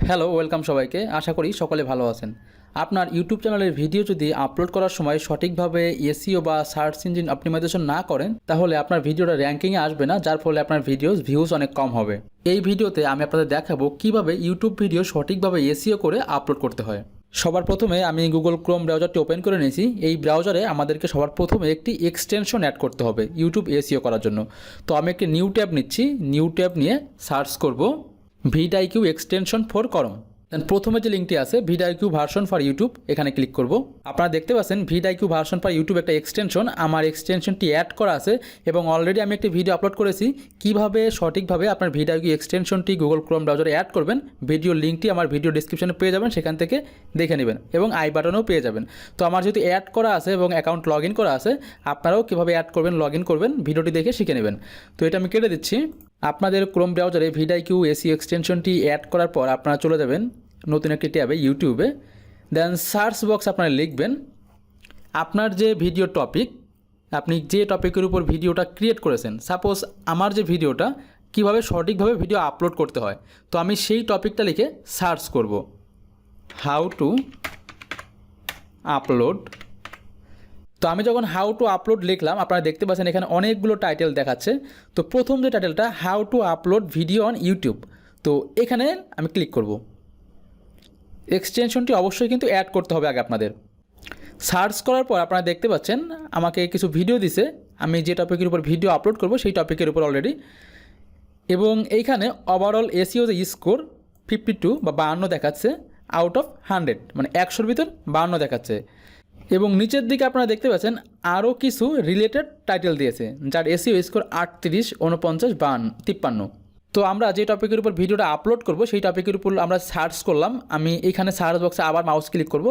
Hello, welcome সবাইকে। আশা করি সকলে ভালো আছেন। আপনার ইউটিউব চ্যানেলের ভিডিও যদি আপলোড করার সময় সঠিকভাবে এসইও বা সার্চ ইঞ্জিন অপটিমাইজেশন না করেন, তাহলে আপনার ভিডিওটা র্যাঙ্কিংয়ে আসবে না, যার ফলে আপনার ভিউজ অনেক কম হবে। এই ভিডিওতে আমি আপনাদের দেখাবো কিভাবে ইউটিউব ভিডিও সঠিকভাবে এসইও করে আপলোড করতে হয়। সবার প্রথমে আমি গুগল ক্রোম ব্রাউজারটি ওপেন করে নিয়েছি। এই ব্রাউজারে আমাদেরকে সবার প্রথমে একটি এক্সটেনশন অ্যাড করতে হবে ইউটিউব এসইও করার জন্য। তো আমি একটি নিউ ট্যাব নিচ্ছি। নিউ ট্যাব নিয়ে সার্চ করব Vidiq এক্সটেনশন ফর করম। দেন প্রথমে যে লিঙ্কটি আছে Vidiq ভার্সন ফর ইউটিউব, এখানে ক্লিক করব। আপনারা দেখতে পাচ্ছেন Vidiq ভার্সন ফর ইউটিউব একটা এক্সটেনশন, আমার এক্সটেনশনটি অ্যাড করা আছে এবং অলরেডি আমি একটি ভিডিও আপলোড করেছি কিভাবে সঠিকভাবে আপনার Vidiq এক্সটেনশনটি গুগল ক্রোম ব্রাউজারে অ্যাড করবেন। ভিডিও লিঙ্কটি আমার ভিডিও ডিসক্রিপশনে পেয়ে যাবেন, সেখান থেকে দেখে নেবেন এবং আই বাটনেও পেয়ে যাবেন। তো আমার যেহেতু অ্যাড করা আছে এবং অ্যাকাউন্ট লগ ইন করা আছে, আপনারাও কীভাবে অ্যাড করবেন লগ ইন করবেন ভিডিওটি দেখে শিখে নেবেন। তো এটা আমি কেটে দিচ্ছি। আপনাদের ক্রোম ব্রাউজারে Vidiq এসইও এক্সটেনশনটি অ্যাড করার পর আপনারা চলে যাবেন নতুন একটি ট্যাবে ইউটিউবে। দেন সার্চ বক্স আপনারা লিখবেন আপনার যে ভিডিও টপিক, আপনি যে টপিকের উপর ভিডিওটা ক্রিয়েট করেছেন। সাপোজ আমার যে ভিডিওটা কিভাবে সঠিকভাবে ভিডিও আপলোড করতে হয়, তো আমি সেই টপিকটা লিখে সার্চ করব হাউ টু আপলোড। তো আমি যখন হাউ টু আপলোড লিখলাম, আপনারা দেখতে পাচ্ছেন এখানে অনেকগুলো টাইটেল দেখাচ্ছে। তো প্রথম যে টাইটেলটা how to upload video on YouTube, তো এখানে আমি ক্লিক করব। এক্সটেনশনটি অবশ্যই কিন্তু অ্যাড করতে হবে আগে আপনাদের। সার্চ করার পর আপনারা দেখতে পাচ্ছেন আমাকে কিছু ভিডিও দিছে, আমি যে টপিকের উপর ভিডিও আপলোড করব সেই টপিকের উপর অলরেডি। এবং এইখানে ওভারঅল এসইও যে স্কোর 52 বা 52 দেখাচ্ছে আউট অফ 100, মানে 100-র ভিতর 52 দেখাচ্ছে। এবং নিচের দিকে আপনারা দেখতে পাচ্ছেন আরও কিছু রিলেটেড টাইটেল দিয়েছে, যার এসইও স্কোর 38, 49, 53। তো আমরা যে টপিকের উপর ভিডিওটা আপলোড করব সেই টপিকের উপর আমরা সার্চ করলাম। আমি এখানে সার্চ বক্সে আবার মাউস ক্লিক করব।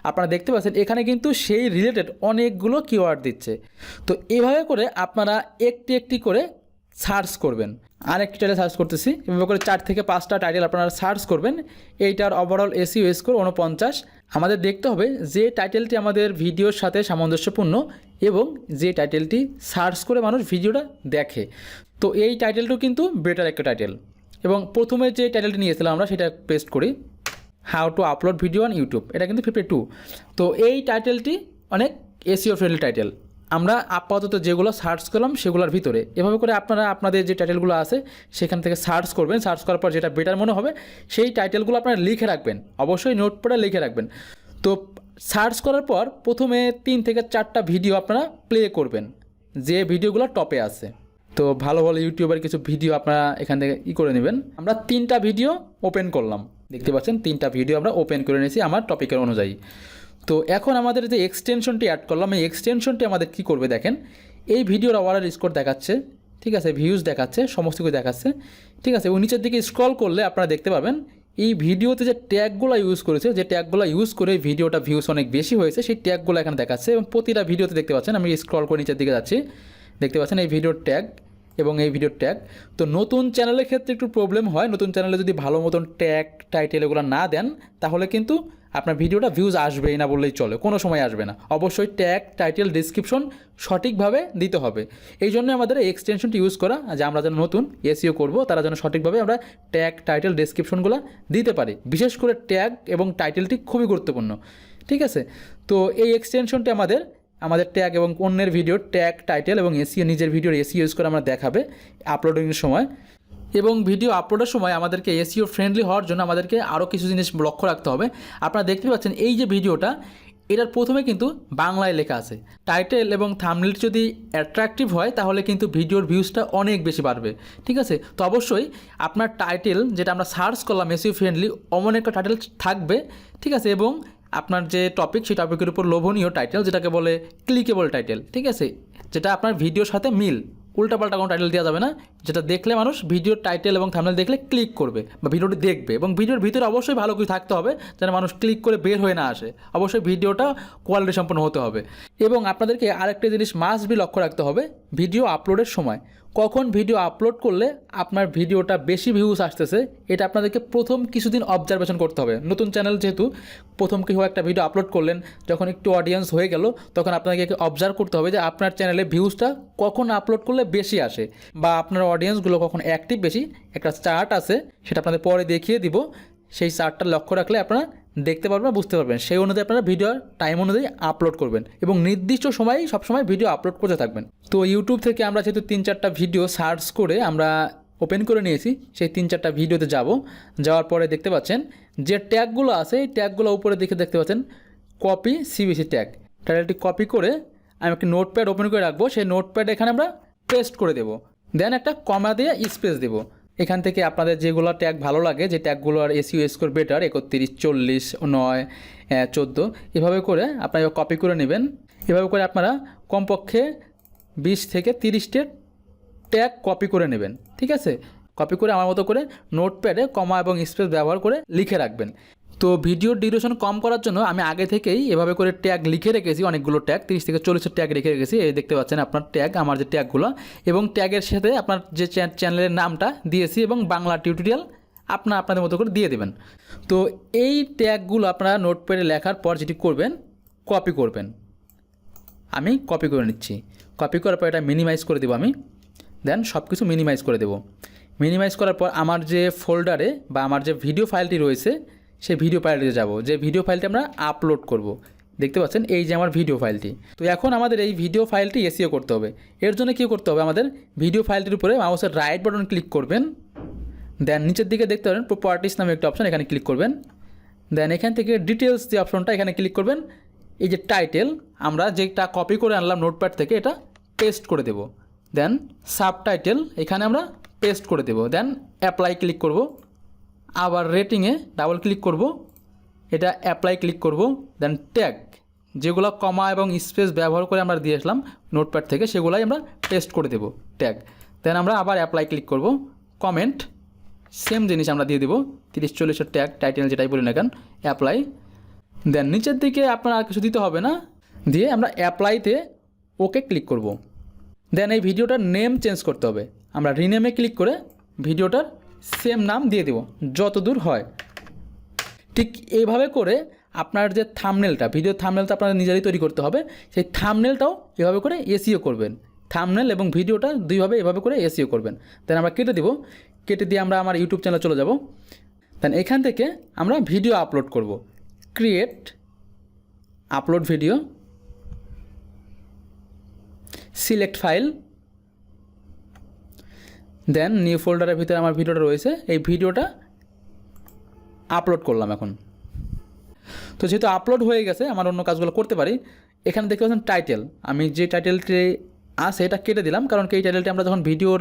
আপনারা দেখতে পাচ্ছেন এখানে কিন্তু সেই রিলেটেড অনেকগুলো কিওয়ার্ড দিচ্ছে। তো এভাবে করে আপনারা একটি একটি করে সার্চ করবেন। আরেকটি টাইটেল সার্চ করতেছি, এভাবে করে 4 থেকে 5টা টাইটেল আপনারা সার্চ করবেন। এইটার ওভারঅল এসইও স্কোর 49। আমাদের দেখতে হবে যে টাইটেলটি আমাদের ভিডিওর সাথে সামঞ্জস্যপূর্ণ এবং যে টাইটেলটি সার্চ করে মানুষ ভিডিওটা দেখে। তো এই টাইটেলটাও কিন্তু বেটার একটা টাইটেল। এবং প্রথমে যে টাইটেলটি নিয়েছিলাম আমরা সেটা পেস্ট করি, how to upload video on YouTube, এটা কিন্তু 52। তো এই টাইটেলটি অনেক এসইও ফ্রেন্ডলি টাইটেল। আমরা আপাতত যেগুলো সার্চ করলাম সেগুলোর ভিতরে এভাবে করে আপনারা আপনাদের যে টাইটেলগুলো আছে সেখান থেকে সার্চ করবেন। সার্চ করার পর যেটা বেটার মনে হবে সেই টাইটেলগুলো আপনারা লিখে রাখবেন, অবশ্যই নোটপ্যাডে লিখে রাখবেন। তো সার্চ করার পর প্রথমে 3 থেকে 4টা ভিডিও আপনারা প্লে করবেন যে ভিডিওগুলো টপে আছে। তো ভালো ভালো ইউটিউবের কিছু ভিডিও আপনারা এখান থেকে করে নেবেন। আমরা 3টা ভিডিও ওপেন করলাম, দেখতে পাচ্ছেন 3টা ভিডিও আমরা ওপেন করে নিয়েছি আমার টপিকের অনুযায়ী। তো এখন আমাদের যে এক্সটেনশনটি অ্যাড করলাম, এই এক্সটেনশনটি আমাদের কী করবে দেখেন, এই ভিডিওর ওভারঅল স্কোর দেখাচ্ছে, ঠিক আছে, ভিউজ দেখাচ্ছে, সমস্ত কিছু দেখাচ্ছে, ঠিক আছে। এবং নিচের দিকে স্ক্রল করলে আপনারা দেখতে পাবেন এই ভিডিওতে যে ট্যাগগুলো ইউজ করেছে, যে ট্যাগগুলো ইউজ করে ভিডিওটা ভিউজ অনেক বেশি হয়েছে, সেই ট্যাগগুলো এখানে দেখাচ্ছে। এবং প্রতিটা ভিডিওতে দেখতে পাচ্ছেন, আমি স্ক্রল করে নিচের দিকে যাচ্ছি, দেখতে পাচ্ছেন এই ভিডিওর ট্যাগ এবং এই ভিডিওর ট্যাগ। তো নতুন চ্যানেলের ক্ষেত্রে একটু প্রবলেম হয়, নতুন চ্যানেলে যদি ভালো মতন ট্যাগ টাইটেল এগুলো না দেন তাহলে কিন্তু আপনার ভিডিওটা ভিউজ আসবেই না বললেই চলে, কোনো সময় আসবে না। অবশ্যই ট্যাগ টাইটেল ডিসক্রিপশন সঠিকভাবে দিতে হবে। এই জন্য আমাদের এই এক্সটেনশনটি ইউজ করা, যে আমরা যেন নতুন এসইও করব তারা যেন সঠিকভাবে আমরা ট্যাগ টাইটেল ডিসক্রিপশনগুলো দিতে পারি। বিশেষ করে ট্যাগ এবং টাইটেলটি খুবই গুরুত্বপূর্ণ, ঠিক আছে। তো এই এক্সটেনশনটি আমাদের ট্যাগ এবং অন্যের ভিডিওর ট্যাগ টাইটেল এবং এসইও, নিজের ভিডিওর এসইও ইউজ করে আমরা দেখাবে আপলোডিংয়ের সময়। এবং ভিডিও আপলোডের সময় আমাদেরকে এসইও ফ্রেন্ডলি হওয়ার জন্য আমাদেরকে আরও কিছু জিনিস লক্ষ্য রাখতে হবে। আপনারা দেখতে পাচ্ছেন এই যে ভিডিওটা, এটার প্রথমে কিন্তু বাংলায় লেখা আছে। টাইটেল এবং থাম্বনেল যদি অ্যাট্রাকটিভ হয় তাহলে কিন্তু ভিডিওর ভিউজটা অনেক বেশি বাড়বে, ঠিক আছে। তো অবশ্যই আপনার টাইটেল যেটা আমরা সার্চ করলাম এসইও ফ্রেন্ডলি, অমন একটা টাইটেল থাকবে, ঠিক আছে। এবং আপনার যে টপিক সেই টপিকের উপর লোভনীয় টাইটেল, যেটাকে বলে ক্লিকেবল টাইটেল, ঠিক আছে, যেটা আপনার ভিডিওর সাথে মিল। উল্টাপাল্টা কোনো টাইটেল দেওয়া যাবে না, যেটা দেখলে মানুষ ভিডিওর টাইটেল এবং থাম্বনেল দেখলে ক্লিক করবে বা ভিডিওটি দেখবে। এবং ভিডিওর ভিতরে অবশ্যই ভালো কিছু থাকতে হবে যেন মানুষ ক্লিক করে বের হয়ে না আসে। অবশ্যই ভিডিওটা কোয়ালিটি সম্পন্ন হতে হবে। এবং আপনাদেরকে আরেকটা জিনিস মাস্ট বি লক্ষ্য রাখতে হবে, ভিডিও আপলোডের সময় কখন ভিডিও আপলোড করলে আপনার ভিডিওটা বেশি ভিউজ আসতেছে, এটা আপনাদেরকে প্রথম কিছুদিন অবজারভেশন করতে হবে। নতুন চ্যানেল যেহেতু, প্রথম কেউ একটা ভিডিও আপলোড করলেন, যখন একটু অডিয়েন্স হয়ে গেল তখন আপনাকে অবজার্ভ করতে হবে যে আপনার চ্যানেলে ভিউজটা কখন আপলোড করলে বেশি আসে বা আপনার অডিয়েন্সগুলো কখন অ্যাক্টিভ বেশি। একটা চার্ট আছে, সেটা আপনাদের পরে দেখিয়ে দিব। সেই চার্টটা লক্ষ্য রাখলে আপনারা দেখতে পারবেন, বুঝতে পারবেন। সেই অনুযায়ী আপনারা ভিডিও টাইম অনুযায়ী আপলোড করবেন এবং নির্দিষ্ট সময়ে সবসময় ভিডিও আপলোড করতে থাকবেন। তো ইউটিউব থেকে আমরা যেহেতু 3-4টা ভিডিও সার্চ করে আমরা ওপেন করে নিয়েছি, সেই 3-4টা ভিডিওতে যাওয়ার পরে দেখতে পাচ্ছেন যে ট্যাগগুলো আছে, এই ট্যাগগুলো উপরে দেখতে পাচ্ছেন কপি সিবিসি ট্যাগ। টাইটেলটি কপি করে আমি একটা নোটপ্যাড ওপেন করে রাখবো, সেই নোটপ্যাড এখানে আমরা পেস্ট করে দেবো। দেন একটা কমা দিয়ে স্পেস দেবো। এখান থেকে আপনাদের যেগুলো ট্যাগ ভালো লাগে, যে ট্যাগগুলোর SEO স্কোর বেটার 31, 40, 9, 14 এভাবে করে আপনারা কপি করে নেবেন। এভাবে করে আপনারা কমপক্ষে 20 থেকে 30টা ট্যাগ কপি করে নেবেন, ঠিক আছে। কপি করে আমার মতো করে নোটপ্যাডে কমা এবং স্পেস ব্যবহার করে লিখে রাখবেন। তো ভিডিওর ডিউরেশন কম করার জন্য আমি আগে থেকেই এভাবে করে ট্যাগ লিখে রেখেছি, অনেকগুলো ট্যাগ 30 থেকে 40 ট্যাগ লিখে রেখেছি। এই দেখতে পাচ্ছেন আপনার ট্যাগ, আমার যে ট্যাগগুলো, এবং ট্যাগের সাথে আপনার যে চ্যানেলের নামটা দিয়েছি এবং বাংলা টিউটোরিয়াল আপনাদের মতো করে দিয়ে দেবেন। তো এই ট্যাগগুলো আপনারা নোটপ্যাডে লেখার পর যেটি করবেন, কপি করবেন। আমি কপি করে নিচ্ছি। কপি করার পর এটা মিনিমাইজ করে দেবো আমি। দেন সব কিছু মিনিমাইজ করে দেবো। মিনিমাইজ করার পর আমার যে ফোল্ডারে বা আমার যে ভিডিও ফাইলটি রয়েছে, সেই ভিডিও ফাইলটিতে যাব, যে ভিডিও ফাইলটি আমরা আপলোড করব। দেখতে পাচ্ছেন এই যে আমার ভিডিও ফাইলটি। তো এখন আমাদের এই ভিডিও ফাইলটি SEO করতে হবে। এর জন্য কী করতে হবে, আমাদের ভিডিও ফাইলটির উপরে মাউসের রাইট বাটন ক্লিক করবেন। দেন নিচের দিকে দেখতে পারেন প্রপার্টিস নামে একটা অপশন, এখানে ক্লিক করবেন। দেন এখান থেকে ডিটেলস যে অপশনটা, এখানে ক্লিক করবেন। এই যে টাইটেল আমরা যেটা কপি করে আনলাম নোটপ্যাড থেকে, এটা পেস্ট করে দেব। দেন সাবটাইটেল এখানে আমরা পেস্ট করে দেব। দেন অ্যাপ্লাই ক্লিক করব। আবার রেটিংয়ে ডাবল ক্লিক করব, এটা অ্যাপ্লাই ক্লিক করব। দেন ট্যাগ যেগুলো কমা এবং স্পেস ব্যবহার করে আমরা দিয়ে আসলাম নোটপ্যাড থেকে, সেগুলাই আমরা পেস্ট করে দেব ট্যাগ। দেন আমরা আবার অ্যাপ্লাই ক্লিক করব। কমেন্ট সেম জিনিস আমরা দিয়ে দেব, 30-40 ট্যাগ টাইটেল যেটাই বলি না কেন, অ্যাপ্লাই। দেন নিচের দিকে আপনার আর কিছু দিতে হবে না, দিয়ে আমরা অ্যাপ্লাইতে ওকে ক্লিক করব। দেন এই ভিডিওটার নেম চেঞ্জ করতে হবে। আমরা রিনেমে ক্লিক করে ভিডিওটার সেম নাম দিয়ে দেব যত দূর হয়। ঠিক এইভাবে করে আপনার যে থাম্বনেলটা, ভিডিও থাম্বনেলটা আপনাদের নিজেরই তৈরি করতে হবে। সেই থাম্বনেলটাও এভাবে করে SEO করবেন। থাম্বনেল এবং ভিডিওটা দুইভাবে এভাবে করে SEO করবেন। দেন আমরা কেটে দিব। কেটে দিয়ে আমরা আমার ইউটিউব চ্যানেলে চলে যাব। দেন এখান থেকে আমরা ভিডিও আপলোড করব। Create upload video, select file. Then new ফোল্ডারের ভিতরে আমার ভিডিওটা রয়েছে, এই ভিডিওটা আপলোড করলাম এখন। তো যেহেতু আপলোড হয়ে গেছে, আমার অন্য কাজগুলো করতে পারি। এখানে দেখতে পাচ্ছেন টাইটেল, আমি যে টাইটেলটি আছে এটা কেটে দিলাম, কারণ এই টাইটেলটি আমরা যখন ভিডিওর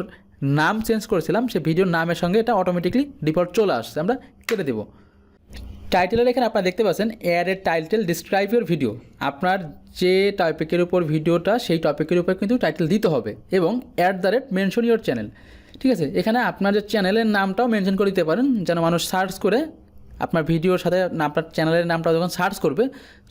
নাম চেঞ্জ করেছিলাম, সেই ভিডিওর নামের সঙ্গে এটা অটোমেটিকলি ডিফল্ট চলে আসছে, আমরা কেটে দেবো। টাইটেলের এখানে আপনারা দেখতে পাচ্ছেন add a title describe your video. আপনার যে টপিকের উপর ভিডিওটা, সেই টপিকের উপর কিন্তু টাইটেল দিতে হবে, এবং @মেনশন ইউর চ্যানেল, ঠিক আছে। এখানে আপনার যে চ্যানেলের নামটাও মেনশন করে দিতে পারেন, যেন মানুষ সার্চ করে আপনার ভিডিওর সাথে আপনার চ্যানেলের নামটা যখন সার্চ করবে,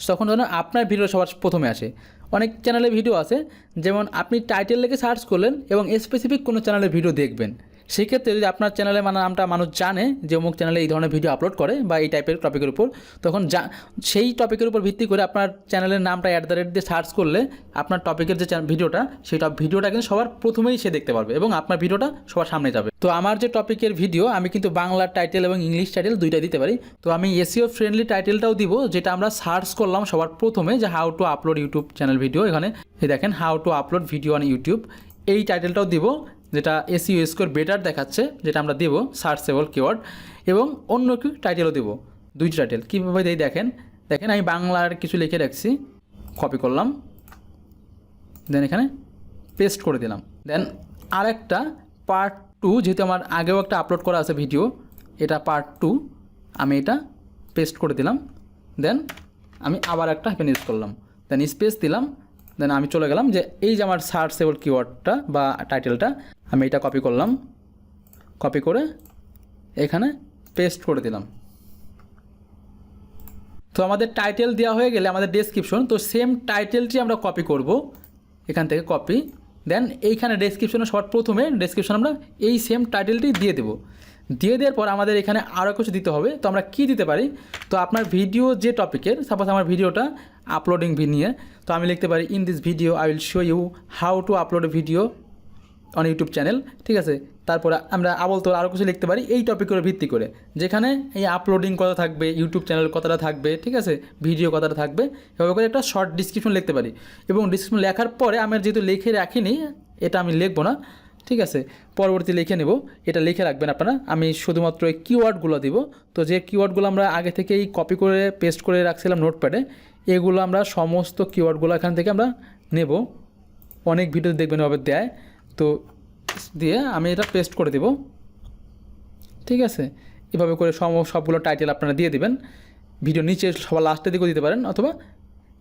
তখন যেন আপনার ভিডিও সবার প্রথমে আসে। অনেক চ্যানেলে ভিডিও আছে, যেমন আপনি টাইটেল লিখে সার্চ করলেন এবং স্পেসিফিক কোনো চ্যানেলের ভিডিও দেখবেন, সেক্ষেত্রে যদি আপনার চ্যানেলে নামটা মানুষ জানে যে অমুক চ্যানেলে এই ধরনের ভিডিও আপলোড করে বা এই টাইপের টপিকের উপর, তখন সেই টপিকের উপর ভিত্তি করে আপনার চ্যানেলের নামটা @ দিয়ে সার্চ করলে আপনার টপিকের যে ভিডিওটা, সেই ভিডিওটা কিন্তু সবার প্রথমেই সে দেখতে পারবে এবং আপনার ভিডিওটা সবার সামনে যাবে। তো আমার যে টপিকের ভিডিও, আমি কিন্তু বাংলা টাইটেল এবং ইংলিশ টাইটেল দুইটা দিতে পারি। তো আমি SEO ফ্রেন্ডলি টাইটেলটাও দিব, যেটা আমরা সার্চ করলাম সবার প্রথমে, যে how to upload YouTube channel video. এখানে দেখেন how to upload video on YouTube, এই টাইটেলটাও দিব, যেটা SEO স্কোর বেটার দেখাচ্ছে, যেটা আমরা দেবো সার্চেবল কিওয়ার্ড। এবং অন্য কি টাইটেলও দেবো, দুইটি টাইটেল কীভাবে দেই দেখেন। আমি বাংলার কিছু লিখে রাখছি, কপি করলাম, দেন এখানে পেস্ট করে দিলাম। দেন আরেকটা পার্ট 2, যেহেতু আমার আগেও একটা আপলোড করা আছে ভিডিও, এটা পার্ট 2, আমি এটা পেস্ট করে দিলাম। দেন আমি আবার একটা ইউজ করলাম, দেন স্পেস দিলাম। দেন আমি চলে গেলাম যে এই যে আমার সার্চেবল কিওয়ার্ডটা বা টাইটেলটা, আমি এটা কপি করলাম, কপি করে এখানে পেস্ট করে দিলাম। তো আমাদের টাইটেল দেওয়া হয়ে গেলে আমাদের ডেসক্রিপশন, তো সেম টাইটেলটি আমরা কপি করব, এখান থেকে কপি। দেন এইখানে ডেসক্রিপশনে সবার প্রথমে ডেসক্রিপশন আমরা এই সেম টাইটেলটি দিয়ে দেবো। দিয়ে দেওয়ার পর আমাদের এখানে আরও কিছু দিতে হবে। তো আমরা কি দিতে পারি, তো আপনার ভিডিও যে টপিকের, সাপোজ আমার ভিডিওটা আপলোডিং নিয়ে, তো আমি লিখতে পারি in this video I will show you how to upload a video on YouTube channel, ঠিক আছে। তারপরে আমরা আবলতল আরও কিছু লিখতে পারি এই টপিকের ভিত্তি করে, যেখানে এই আপলোডিং কথা থাকবে, ইউটিউব চ্যানেল কথাটা থাকবে, ঠিক আছে, ভিডিও কথাটা থাকবে। এভাবে করে একটা শর্ট ডিসক্রিপশন লিখতে পারি, এবং ডিসক্রিপশন লেখার পরে আমি যেহেতু লিখে রাখিনি, এটা আমি লিখবো না, ঠিক আছে, পরবর্তী লিখে নেব। এটা লিখে রাখবেন আপনারা। আমি শুধুমাত্র এই কিওয়ার্ডগুলো দিব। তো যে কিওয়ার্ডগুলো আমরা আগে থেকেই কপি করে পেস্ট করে রাখছিলাম নোটপ্যাডে, এগুলো আমরা সমস্ত কিওয়ার্ডগুলো এখান থেকে আমরা নেব। অনেক ভিডিও দেখবেন এভাবে দেয়, তো দিয়ে আমি এটা পেস্ট করে দেব, ঠিক আছে। এভাবে করে সবগুলো টাইটেল আপনারা দিয়ে দিবেন। ভিডিও নিচে সবার লাস্টের দিকেও দিতে পারেন অথবা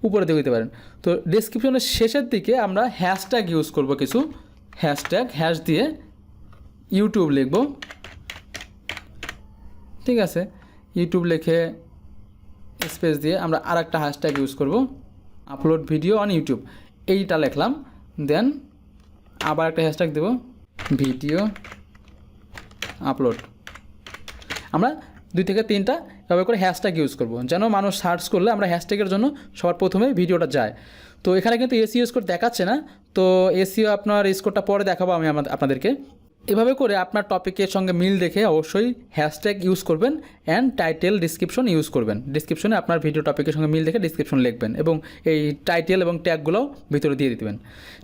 উপরের দিকেও দিতে পারেন। তো ডেসক্রিপশনের শেষের দিকে আমরা হ্যাশট্যাগ ইউজ করব, কিছু হ্যাশট্যাগ, হ্যাশ দিয়ে ইউটিউব লিখব, ঠিক আছে। ইউটিউব লিখে স্পেস দিয়ে আমরা আর একটা হ্যাশট্যাগ ইউজ করব, আপলোড ভিডিও অন ইউটিউব, এইটা লিখলাম। দেন আবার একটা হ্যাশট্যাগ দেব, ভিডিও আপলোড। আমরা 2 থেকে 3টা এভাবে করে হ্যাশট্যাগ ইউজ করব, যেন মানুষ সার্চ করলে আমরা হ্যাশট্যাগের জন্য সবার প্রথমে ভিডিওটা যায়। তো এখানে কিন্তু এসইও স্কোর দেখাচ্ছে না, তো এসইও আপনার স্কোরটা পরে দেখাবো আমি আপনাদেরকে। এভাবে করে আপনার টপিকের সঙ্গে মিল রেখে অবশ্যই হ্যাশট্যাগ ইউজ করবেন অ্যান্ড টাইটেল ডিসক্রিপশন ইউজ করবেন। ডিসক্রিপশনে আপনার ভিডিও টপিকের সঙ্গে মিল রেখে ডিসক্রিপশন লিখবেন এবং এই টাইটেল এবং ট্যাগগুলোও ভিতরে দিয়ে দিবেন,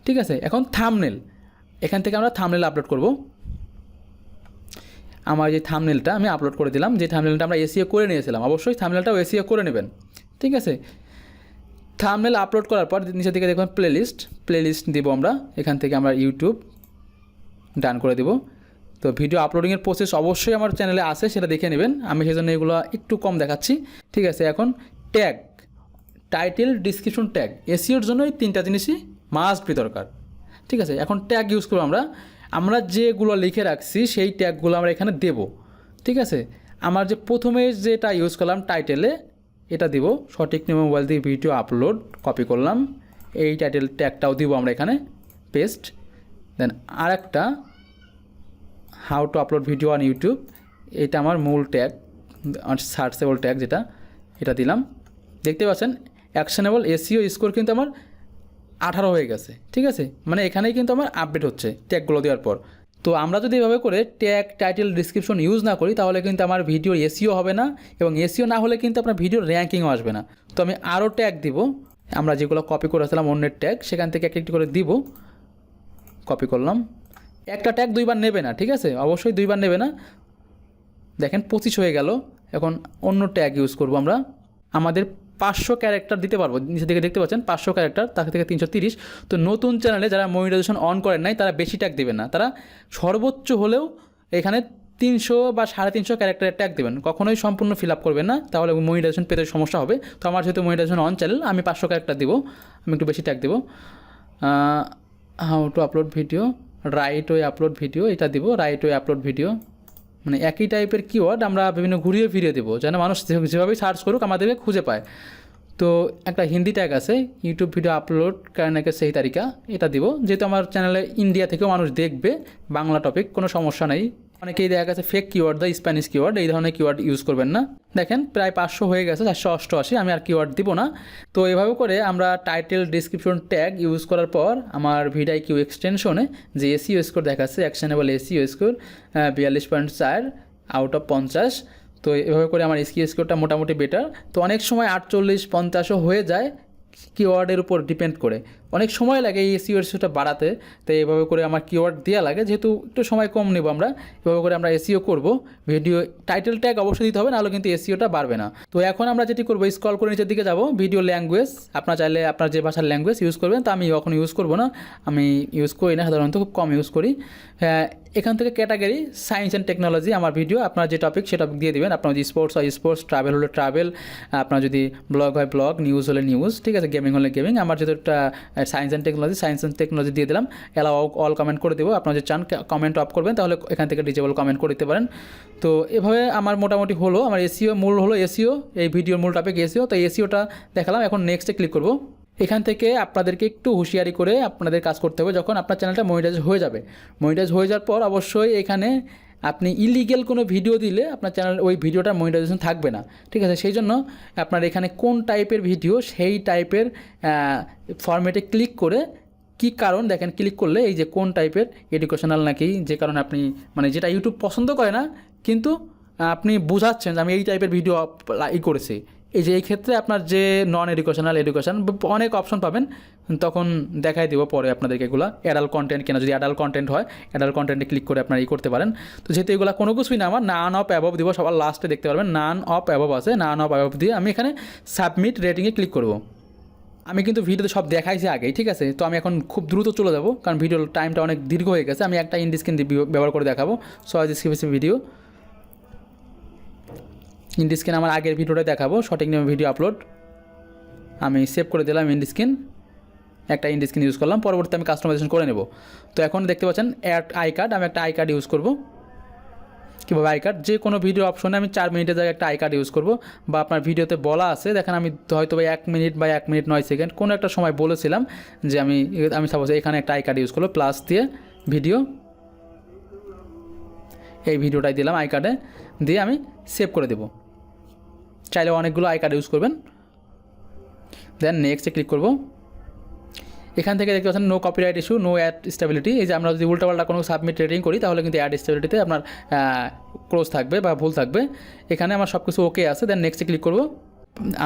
ঠিক আছে। এখন থাম্বনেল, এখান থেকে আমরা থাম্বনেল আপলোড করব। আমার যে থাম্বনেলটা আমি আপলোড করে দিলাম, যে থাম্বনেলটা আমরা এসইও করে নিয়েছিলাম, অবশ্যই থাম্বনেলটাও এসইও করে নেবেন, ঠিক আছে। থাম্বনেল আপলোড করার পর নিচের দিকে দেখবেন প্লেলিস্ট দিব আমরা, এখান থেকে আমরা ইউটিউব ডান করে দেব। তো ভিডিও আপলোডিংয়ের প্রসেস অবশ্যই আমার চ্যানেলে আছে, সেটা দেখে নেবেন। আমি সেই জন্য এগুলো একটু কম দেখাচ্ছি, ঠিক আছে। এখন ট্যাগ, টাইটেল, ডিসক্রিপশন, ট্যাগ, এসইওর জন্য এই 3টা জিনিসই মাস্ট বি দরকার, ঠিক আছে। এখন ট্যাগ ইউজ করবো আমরা যেগুলো লিখে রাখছি সেই ট্যাগগুলো আমরা এখানে দেব, ঠিক আছে। আমার যে প্রথমে যেটা ইউজ করলাম টাইটেলে, এটা দিব, সঠিক নিয়মে মোবাইল দিয়ে ভিডিও আপলোড, কপি করলাম, এই টাইটেল ট্যাগটাও দিব আমরা এখানে, পেস্ট। দেন আর একটা how to upload video on YouTube, এটা আমার মূল ট্যাগ, সার্চেবল ট্যাগ যেটা, এটা দিলাম। দেখতে পাচ্ছেন অ্যাকশনেবল এসইও স্কোর কিন্তু আমার 18 হয়ে গেছে, ঠিক আছে। মানে এখানেই কিন্তু আমার আপডেট হচ্ছে ট্যাগগুলো দেওয়ার পর। তো আমরা যদি এভাবে করে ট্যাগ, টাইটেল, ডিসক্রিপশন ইউজ না করি, তাহলে কিন্তু আমার ভিডিওর এসইও হবে না, এবং এসইও না হলে কিন্তু আপনার ভিডিওর র্যাঙ্কিংও আসবে না। তো আমি আরও ট্যাগ দিব, আমরা যেগুলো কপি করেছিলাম অন্যের ট্যাগ, সেখান থেকে একটি করে দিব, কপি করলাম। একটা ট্যাগ 2বার নেবে না, ঠিক আছে, অবশ্যই 2বার নেবে না। দেখেন 25 হয়ে গেল। এখন অন্য ট্যাগ ইউজ করব আমরা, আমাদের 500 ক্যারেক্টার দিতে পারবো। নিচের দিকে দেখতে পাচ্ছেন 500 ক্যারেক্টার, তার থেকে 330। তো নতুন চ্যানেলে যারা মনিটাইজেশন অন করেন নাই, তারা বেশি ট্যাগ দেবেন না, তারা সর্বোচ্চ হলেও এখানে 300 বা 350 ক্যারেক্টারের ট্যাগ দেবেন, কখনোই সম্পূর্ণ ফিল আপ করবেন না, তাহলে মনিটাইজেশন পেতে সমস্যা হবে। তো আমার যেহেতু মনিটাইজেশন অন চ্যানেল, আমি 500 ক্যারেক্টার দেবো, আমি একটু বেশি ট্যাগ দেবো। How to upload video, right way upload video, এটা দিব, রাইট ওয়ে আপলোড ভিডিও। মানে একই টাইপের কিওয়ার্ড আমরা বিভিন্ন ঘুরিয়ে ফিরিয়ে দেবো, যেন মানুষ যেভাবেই সার্চ করুক আমাদেরকে খুঁজে পায়। তো একটা হিন্দি ট্যাগ আছে, ইউটিউব ভিডিও আপলোড করনে সেই তারিখা, এটা দিব, যেহেতু আমার চ্যানেলে ইন্ডিয়া থেকেও মানুষ দেখবে, বাংলা টপিক, কোনো সমস্যা নেই। অনেকেই দেখা গেছে ফেক কিওয়ার্ড দেয়, স্প্যানিশ কিওয়ার্ড, এই ধরনের কিওয়ার্ড ইউজ করবেন না। দেখেন প্রায় 500 হয়ে গেছে, 488, আমি আর কিওয়ার্ড দিব না। তো এভাবে করে আমরা টাইটেল, ডিসক্রিপশন, ট্যাগ ইউজ করার পর আমার ভিডিআই কিউ এক্সটেনশনে যে এসইও স্কোর দেখাচ্ছে, actionable SEO score 42.4 out of 50। তো এভাবে করে আমার এসইও স্কোরটা মোটামুটি বেটার। তো অনেক সময় 48-50ও হয়ে যায়, কিওয়ার্ডের উপর ডিপেন্ড করে, অনেক সময় লাগে এই এসইও স্কোরটা বাড়াতে। তো এইভাবে করে আমার কিওয়ার্ড দেওয়া লাগে, যেহেতু একটু সময় কম নেব আমরা, এভাবে করে আমরা এসইও করব। ভিডিও টাইটেল ট্যাগ অবশ্যই দিতে হবে, নাহলে কিন্তু এসইওটা বাড়বে না। তো এখন আমরা যেটি করবো, স্ক্রল করে নিচের দিকে যাব, ভিডিও ল্যাঙ্গুয়েজ, আপনার চাইলে আপনার যে ভাষার ল্যাঙ্গুয়েজ ইউজ করবেন, তা আমি এখন ইউজ করব না, আমি ইউজ করি না, সাধারণত খুব কম ইউজ করি। হ্যাঁ, এখান থেকে ক্যাটাগরি সায়েন্স অ্যান্ড টেকনোলজি, আমার ভিডিও, আপনার যে টপিক সে টপিক দিয়ে দেবেন। আপনার যদি স্পোর্টস হয় স্পোর্টস, ট্রাভেল হলে ট্রাভেল, আপনার যদি ব্লগ হয় ব্লগ, নিউজ হলে নিউজ, ঠিক আছে, গেমিং হলে গেমিং। আমার যেহেতু সায়েন্স অ্যান্ড টেকনোলজি দিয়ে দিলাম, অ্যালাউ অল কমেন্ট করে দেবো। আপনার যদি চান কমেন্ট অফ করবেন, তাহলে এখান থেকে ডিজেবল কমেন্ট করে দিতে পারেন। তো এভাবে আমার মোটামুটি হলো, আমার এসইও মূল হলো এসইও, এই ভিডিওর মূল টপিক এসইও। তো এসইওটা দেখালাম, এখন নেক্সটে ক্লিক করব। এখান থেকে আপনাদেরকে একটু হুঁশিয়ারি করে আপনাদের কাজ করতে হবে, যখন আপনার চ্যানেলটা মনিটাইজ হয়ে যাবে। মনিটাইজ হয়ে যাওয়ার পর অবশ্যই এখানে আপনি ইলিগেল কোনো ভিডিও দিলে আপনার চ্যানেল ওই ভিডিওটার মনিটাইজেশন থাকবে না, ঠিক আছে। সেই জন্য আপনার এখানে কোন টাইপের ভিডিও, সেই টাইপের ফরম্যাটে ক্লিক করে কী কারণ দেখেন ক্লিক করলে এই যে কোন টাইপের এডুকেশনাল নাকি, যে কারণে আপনি মানে যেটা ইউটিউব পছন্দ করে না কিন্তু আপনি বোঝাচ্ছেন যে আমি এই টাইপের ভিডিও করেছি, এই যে এই ক্ষেত্রে আপনার যে নন এডুকেশনাল এডুকেশন অনেক অপশন পাবেন, তখন দেখাই দিব পরে আপনাদেরকে এগুলো। অ্যাডাল্ট কন্টেন্ট কিনা, যদি অ্যাডাল্ট কন্টেন্ট হয় অ্যাডাল্ট কন্টেন্টে ক্লিক করে আপনারা করতে পারেন। তো যেহেতু এগুলো কোনো কিছুই না, আমার নান অফ অ্যাবভ দিব, সবার লাস্টে দেখতে পারবেন নান অফ অ্যাবভ আছে, নান অফ অ্যাবভ দিয়ে আমি এখানে সাবমিট রেটিংয়ে ক্লিক করব। আমি কিন্তু ভিডিওতে সব দেখাইছি আগেই, ঠিক আছে। তো আমি এখন খুব দ্রুত চলে যাব, কারণ ভিডিওর টাইমটা অনেক দীর্ঘ হয়ে গেছে। আমি একটা ইন্ড স্ক্রিন ব্যবহার করে দেখাবো, সহজ স্ক্রিপ্ট ভিডিও। ইন্ড স্ক্রিন আমার আগের ভিডিওটা দেখাবো, সঠিক নিয়মে ভিডিও আপলোড। আমি সেভ করে দিলাম ইন্ড স্ক্রিন, একটা ইন্ড স্ক্রিন ইউজ করলাম, পরবর্তী আমি কাস্টমাইজেশন করে নেব। তো এখন দেখতে পাচ্ছেন অ্যাড আই কার্ড, আমি একটা আই কার্ড ইউজ করব। কীভাবে আই কার্ড, যে কোনো ভিডিও অপশনে আমি 4 মিনিটের জায়গায় একটা আই কার্ড ইউজ করব, বা আপনার ভিডিওতে বলা আছে দেখেন, আমি হয়তো 1 মিনিট বা 1 মিনিট 9 সেকেন্ড কোনো একটা সময় বলেছিলাম যে আমি সাপোজ এখানে একটা আই কার্ড ইউজ করবো, প্লাস দিয়ে ভিডিও, এই ভিডিওটাই দিলাম আই কার্ডে, দিয়ে আমি সেভ করে দেব। চাইলে অনেকগুলো আই কার্ড ইউজ করবেন। দেন নেক্সটে ক্লিক করব। এখান থেকে দেখতে পাচ্ছেন no copyright issue, no ad stability. এই যে আমরা যদি উল্টাপাল্টা কোনো সাবমিট রেটিং করি তাহলে কিন্তু অ্যাড স্টেবিলিটিতে আপনার ক্লোজ থাকবে বা ভুল থাকবে। এখানে আমার সব কিছু ওকে আছে। দেন নেক্সটে ক্লিক করব।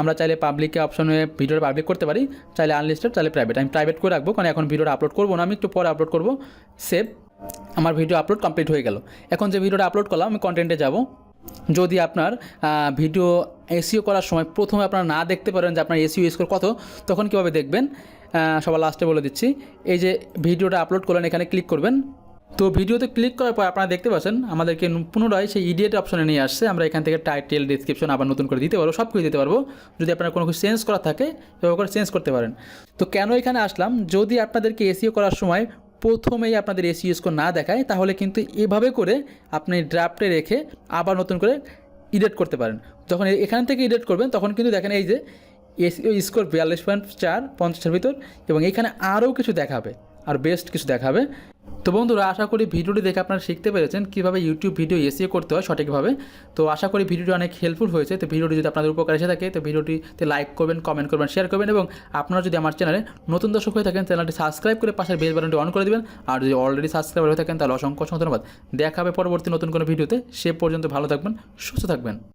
আমরা চাইলে পাবলিকে অপশনে ভিডিওটা পাবলিক করতে পারি, চাইলে আনলিস্টেড, চাইলে প্রাইভেট। আমি প্রাইভেট করে রাখবো, কারণ এখন ভিডিওটা আপলোড করবো না, আমি একটু পরে আপলোড করব। সেভ, আমার ভিডিও আপলোড কমপ্লিট হয়ে গেল। এখন যে ভিডিওটা আপলোড করলাম আমি কন্টেন্টে যাব। যদি আপনার ভিডিও এসইও করার সময় প্রথমে আপনারা না দেখতে পারেন যে আপনার এসইও স্কোর কত, তখন কীভাবে দেখবেন সবার লাস্টে বলে দিচ্ছি। এই যে ভিডিওটা আপলোড করলেন, এখানে ক্লিক করবেন। তো ভিডিওতে ক্লিক করার পর আপনারা দেখতে পাচ্ছেন আমাদেরকে পুনরায় সেই ইডিয়েট অপশনে নিয়ে আসছে। আমরা এখান থেকে টাইটেল, ডিসক্রিপশন আবার নতুন করে দিতে পারবো, সব কিছু দিতে পারবো। যদি আপনার কোনো কিছু চেঞ্জ করা থাকে এভাবে করে চেঞ্জ করতে পারেন। তো কেন এখানে আসলাম, যদি আপনাদেরকে এসইও করার সময় প্রথমেই আপনাদের এসইও স্কোর না দেখায়, তাহলে কিন্তু এভাবে করে আপনি ড্রাফটে রেখে আবার নতুন করে এডিট করতে পারেন। যখন এখান থেকে এডিট করবেন তখন কিন্তু দেখেন এই যে এসইও স্কোর 42.4 50-এর ভিতর, এবং এখানে আরও কিছু দেখাবে, আর বেস্ট কিছু দেখাবে। তো বন্ধুরা, আশা করি ভিডিওটি দেখে আপনারা শিখতে পেরেছেন কীভাবে ইউটিউব ভিডিও এসইও করতে হয় সঠিকভাবে। তো আশা করি ভিডিওটি অনেক হেল্পফুল হয়েছে। তো ভিডিওটি যদি আপনাদের উপকার এসে থাকে তো ভিডিওটিতে লাইক করবেন, কমেন্ট করবেন, শেয়ার করবেন, এবং আপনারা যদি আমার চ্যানেলে নতুন দর্শক হয়ে থাকেন চ্যানেলটি সাবস্ক্রাইব করে পাশের বেল বাটনটি অন করে দেবেন। আর যদি অলরেডি সাবস্ক্রাইবার হয়ে থাকেন তাহলে অসংখ্য ধন্যবাদ। দেখা হবে পরবর্তী নতুন কোনো ভিডিওতে। সে পর্যন্ত ভালো থাকবেন, সুস্থ থাকবেন।